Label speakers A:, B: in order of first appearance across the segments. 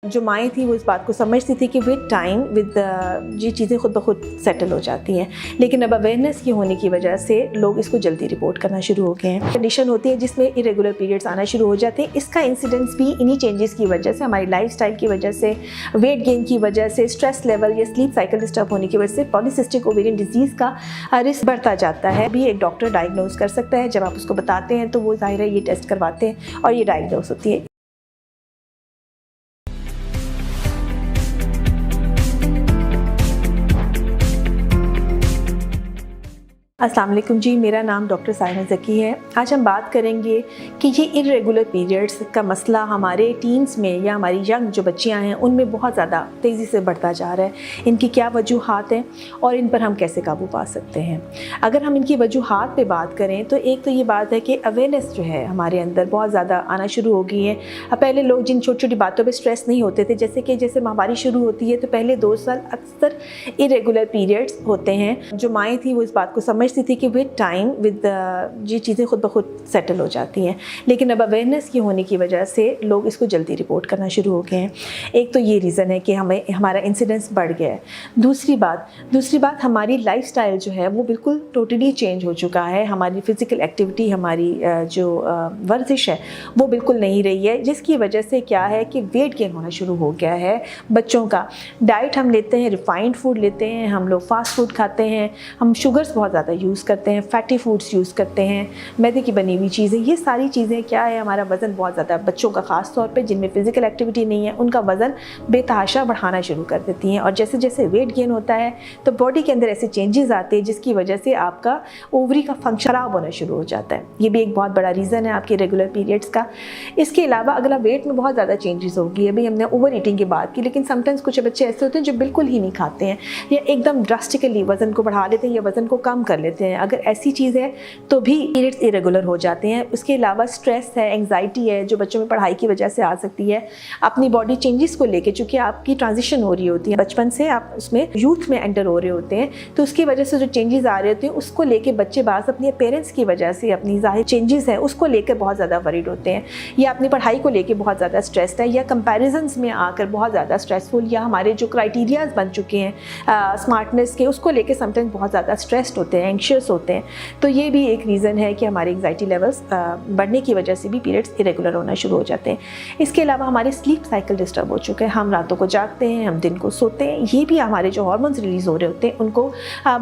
A: जो माएँ थी वो इस बात को समझती थी कि विद टाइम ये चीज़ें खुद ब खुद सेटल हो जाती हैं, लेकिन अब अवेयरनेस की होने की वजह से लोग इसको जल्दी रिपोर्ट करना शुरू हो गए हैं। कंडीशन होती है जिसमें इरेगुलर पीरियड्स आना शुरू हो जाते हैं। इसका इंसिडेंस भी इन्हीं चेंजेस की वजह से, हमारी लाइफस्टाइल की वजह से, वेट गेन की वजह से, स्ट्रेस लेवल या स्लीप साइकिल डिस्टर्ब होने की वजह से पॉलीसिस्टिक ओवेरियन डिजीज़ का रिस्क बढ़ता जाता है। भी एक डॉक्टर डायग्नोज कर सकता है। जब आप उसको बताते हैं तो वो ज़ाहिर है ये टेस्ट करवाते हैं और ये डायग्नोज होती है। अस्सलाम वालेकुम जी, मेरा नाम डॉक्टर साइना ज़की है। आज हम बात करेंगे कि ये इर्रेगुलर पीरियड्स का मसला हमारे टीन्स में या हमारी यंग जो बच्चियां हैं उनमें बहुत ज़्यादा तेज़ी से बढ़ता जा रहा है। इनकी क्या वजूहात हैं और इन पर हम कैसे काबू पा सकते हैं। अगर हम इनकी वजूहात पे बात करें तो एक तो ये बात है कि अवेयरनेस जो है हमारे अंदर बहुत ज़्यादा आना शुरू हो गई है। पहले लोग जिन छोटी छोटी बातों पर स्ट्रेस नहीं होते थे, जैसे महामारी शुरू होती है तो पहले 2 साल अक्सर इरेगुलर पीरियड्स होते हैं। जो माएँ थी वो इस बात को समझती थी कि विद टाइम ये चीज़ें खुद ब खुद सेटल हो जाती हैं, लेकिन अब अवेयरनेस की होने की वजह से लोग इसको जल्दी रिपोर्ट करना शुरू हो गए हैं। एक तो ये रीज़न है कि हमारा इंसिडेंस बढ़ गया है। दूसरी बात हमारी लाइफस्टाइल जो है वो बिल्कुल टोटली चेंज हो चुका है। हमारी फ़िज़िकल एक्टिविटी, हमारी जो वर्जिश है वो बिल्कुल नहीं रही है, जिसकी वजह से क्या है कि वेट गेन होना शुरू हो गया है बच्चों का। डाइट हम लेते हैं, रिफाइंड फूड लेते हैं, हम लोग फास्ट फूड खाते हैं, हम शुगर्स बहुत ज़्यादा यूज़ करते हैं, फैटी फूड्स यूज़ करते हैं, मैदे की बनी हुई चीज़ें। ये सारी चीज़ें क्या है, हमारा वज़न बहुत ज़्यादा, बच्चों का ख़ास तौर पे जिनमें फ़िज़िकल एक्टिविटी नहीं है उनका वज़न बेतहाशा बढ़ाना शुरू कर देती हैं। और जैसे जैसे वेट गेन होता है तो बॉडी के अंदर ऐसे चेंजेस आते हैं जिसकी वजह से आपका ओवरी का फंक्शन ख़राब होना शुरू हो जाता है। ये भी एक बहुत बड़ा रीज़न है आपके रेगुलर पीरियड्स का। इसके अलावा अगला वेट में बहुत ज़्यादा चेंजेस होगी। अभी हमने ओवर ईटिंग की बात की, लेकिन समटाइम्स कुछ बच्चे ऐसे होते हैं जो बिल्कुल ही नहीं खाते हैं या एकदम ड्रास्टिकली वज़न को बढ़ा लेते हैं या वज़न को कम कर लेते हैं। अगर ऐसी चीज़ है तो भी पीरियड्स इरेगुलर हो जाते हैं। उसके अलावा स्ट्रेस है, एंग्जाइटी है जो बच्चों में पढ़ाई की वजह से आ सकती है। अपनी बॉडी चेंजेस को लेके, चूँकि आपकी ट्रांजिशन हो रही होती है, बचपन से आप उसमें यूथ में एंटर हो रहे होते हैं, तो उसकी वजह से जो चेंजेस आ रहे होते हैं उसको लेके बच्चे बाज़ अपने पेरेंट्स की वजह से अपनी ज़ाहिर चेंजेस हैं उसको लेकर बहुत ज़्यादा वरीड होते हैं, या अपनी पढ़ाई को लेकर बहुत ज़्यादा स्ट्रेस्ड है, या कंपैरिजन्स में आकर बहुत ज़्यादा स्ट्रेसफुल, या हमारे जो क्राइटेरियाज बन चुके हैं स्मार्टनेस के उसको लेकर समटाइम्स बहुत ज़्यादा स्ट्रेस्ड होते हैं, एंग्शियस होते हैं। तो ये भी एक रीज़न है कि हमारे एंग्जाइटी लेवल्स बढ़ने की वजह से भी पीरियड्स इरेगुलर होना शुरू हो जाते हैं। इसके अलावा हमारे स्लीप साइकिल डिस्टर्ब हो चुके हैं, हम रातों को जागते हैं, हम दिन को सोते हैं। ये भी हमारे जो हार्मोन्स रिलीज़ हो रहे होते हैं उनको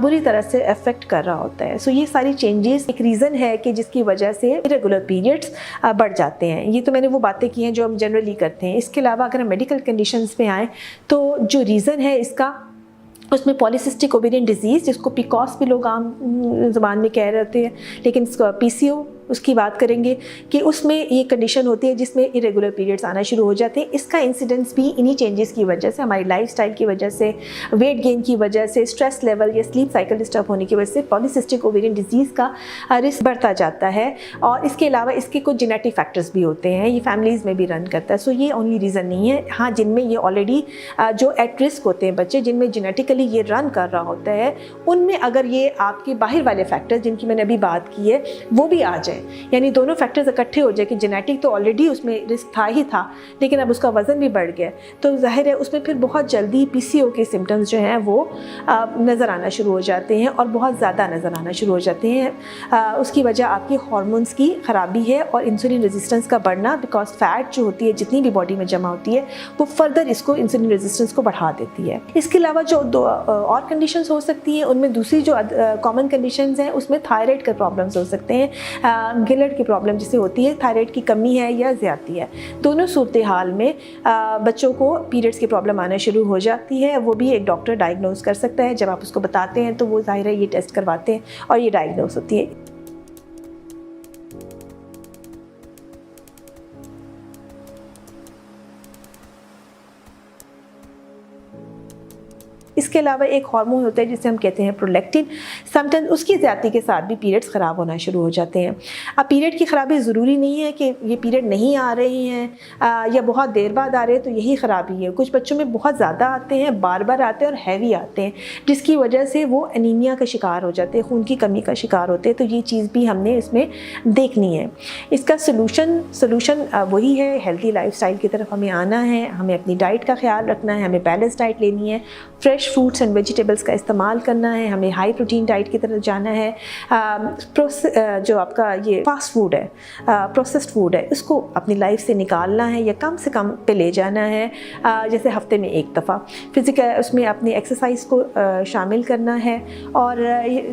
A: बुरी तरह से अफेक्ट कर रहा होता है। सो ये सारी चेंजेस एक रीज़न है कि जिसकी वजह से इरेगुलर पीरियड्स बढ़ जाते हैं। ये तो मैंने वो बातें की हैं जो हम जनरली करते हैं। इसके अलावा अगर हम मेडिकल कंडीशंस पे आएँ तो जो रीज़न है इसका, उसमें पॉलीसिस्टिक ओवेरियन डिजीज़, जिसको पीकॉस भी लोग आम ज़बान में कह रहे होते हैं, लेकिन पीसीओ उसकी बात करेंगे कि उसमें ये कंडीशन होती है जिसमें इरेगुलर पीरियड्स आना शुरू हो जाते हैं। इसका इंसिडेंस भी इन्हीं चेंजेस की वजह से, हमारी लाइफस्टाइल की वजह से, वेट गेन की वजह से, स्ट्रेस लेवल या स्लीप साइकिल डिस्टर्ब होने की वजह से पॉलीसिस्टिक ओवेरियन डिजीज़ का रिस्क बढ़ता जाता है। और इसके अलावा इसके कुछ जेनेटिक फैक्टर्स भी होते हैं, ये फैमिलीज़ में भी रन करता है। सो ये ओनली रीज़न नहीं है। हाँ, जिनमें ये ऑलरेडी जो एट रिस्क होते हैं बच्चे, जिनमें जेनेटिकली ये रन कर रहा होता है, उनमें अगर ये आपके बाहर वाले फैक्टर्स जिनकी मैंने अभी बात की है वो भी आ जाए, यानी दोनों फैक्टर्स इकट्ठे हो जाए कि जेनेटिक तो ऑलरेडी उसमें रिस्क था ही था, लेकिन अब उसका वज़न भी बढ़ गया, तो जाहिर है उसमें फिर बहुत जल्दी पीसीओ के सिम्टम्स जो हैं वो नज़र आना शुरू हो जाते हैं और बहुत ज़्यादा नज़र आना शुरू हो जाते हैं। उसकी वजह आपकी हार्मोन्स की ख़राबी है और इंसुलिन रेजिस्टेंस का बढ़ना, बिकॉज फैट जो होती है जितनी भी बॉडी में जमा होती है वो फर्दर इसको इंसुलिन रेजिस्टेंस को बढ़ा देती है। इसके अलावा जो दो और कंडीशंस हो सकती हैं, उनमें दूसरी जो कॉमन कंडीशंस हैं उसमें थायराइड के प्रॉब्लम्स हो सकते हैं, गिलट की प्रॉब्लम जिसे होती है, थायराइड की कमी है या ज़्यादती है। दोनों सूरत हाल में बच्चों को पीरियड्स की प्रॉब्लम आना शुरू हो जाती है। वो भी एक डॉक्टर डायग्नोज कर सकता है। जब आप उसको बताते हैं तो वो ज़ाहिर है ये टेस्ट करवाते हैं और ये डायग्नोज होती है। इसके अलावा एक हार्मोन होता है जिसे हम कहते हैं प्रोलैक्टिन, समटाइम्स उसकी ज़्यादती के साथ भी पीरियड्स ख़राब होना शुरू हो जाते हैं। अब पीरियड की ख़राबी ज़रूरी नहीं है कि ये पीरियड नहीं आ रहे हैं या बहुत देर बाद आ रहे हैं तो यही ख़राबी है। कुछ बच्चों में बहुत ज़्यादा आते हैं, बार बार आते हैं और हैवी आते हैं, जिसकी वजह से वो एनीमिया का शिकार हो जाते हैं, खून की कमी का शिकार होते हैं। तो ये चीज़ भी हमने इसमें देखनी है। इसका सोल्यूशन वही है, हेल्दी लाइफस्टाइल की तरफ हमें आना है, हमें अपनी डाइट का ख्याल रखना है, हमें बैलेंस डाइट लेनी है, फ्रेश फ्रूट्स एंड वेजिटेबल्स का इस्तेमाल करना है, हमें हाई प्रोटीन डाइट की तरफ जाना है। जो आपका ये फास्ट फूड है, प्रोसेस्ड फूड है, इसको अपनी लाइफ से निकालना है या कम से कम पे ले जाना है। जैसे हफ्ते में एक दफ़ा फिज़िकल उसमें अपनी एक्सरसाइज को शामिल करना है, और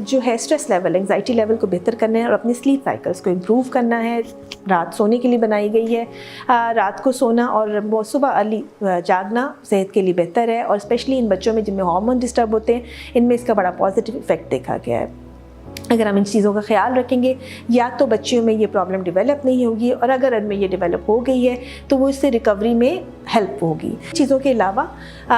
A: जो है स्ट्रेस लेवल, एंजाइटी लेवल को बेहतर करना है, और अपनी स्लीप साइकिल्स को इम्प्रूव करना है। रात सोने के लिए बनाई गई है, रात को सोना और सुबह अर्ली जागना सेहत के लिए बेहतर है, और स्पेशली इन बच्चों में जिनमें हार्मोन डिस्टर्ब होते हैं, इनमें इसका बड़ा पॉजिटिव इफेक्ट देखा गया है। अगर हम इन चीज़ों का ख्याल रखेंगे, या तो बच्चियों में ये प्रॉब्लम डेवलप नहीं होगी, और अगर इनमें ये डेवलप हो गई है तो वो इससे रिकवरी में हेल्प होगी। चीज़ों के अलावा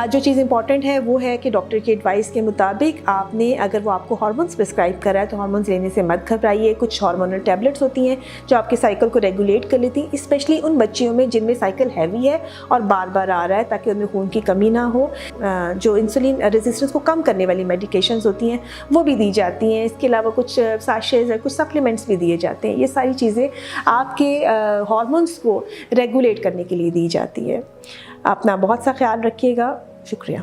A: जो चीज़ इंपॉर्टेंट है वो है कि डॉक्टर की एडवाइस के मुताबिक आपने, अगर वो आपको हार्मोन्स प्रिस्क्राइब कर रहा है तो हार्मोन्स लेने से मत घबराइए। कुछ हार्मोनल टैबलेट्स होती हैं जो आपके साइकिल को रेगुलेट कर लेती हैं, स्पेशली उन बच्चियों में जिनमें साइकिल हैवी है और बार बार आ रहा है, ताकि उनमें खून की कमी ना हो। जो इंसुलिन रेजिस्टेंस को कम करने वाली मेडिकेशंस होती हैं वो भी दी जाती हैं। इसके अलावा कुछ साशेज़ है, कुछ सप्लीमेंट्स भी दिए जाते हैं। ये सारी चीज़ें आपके हार्मोन्स को रेगुलेट करने के लिए दी जाती है। अपना बहुत सा ख्याल रखिएगा। शुक्रिया।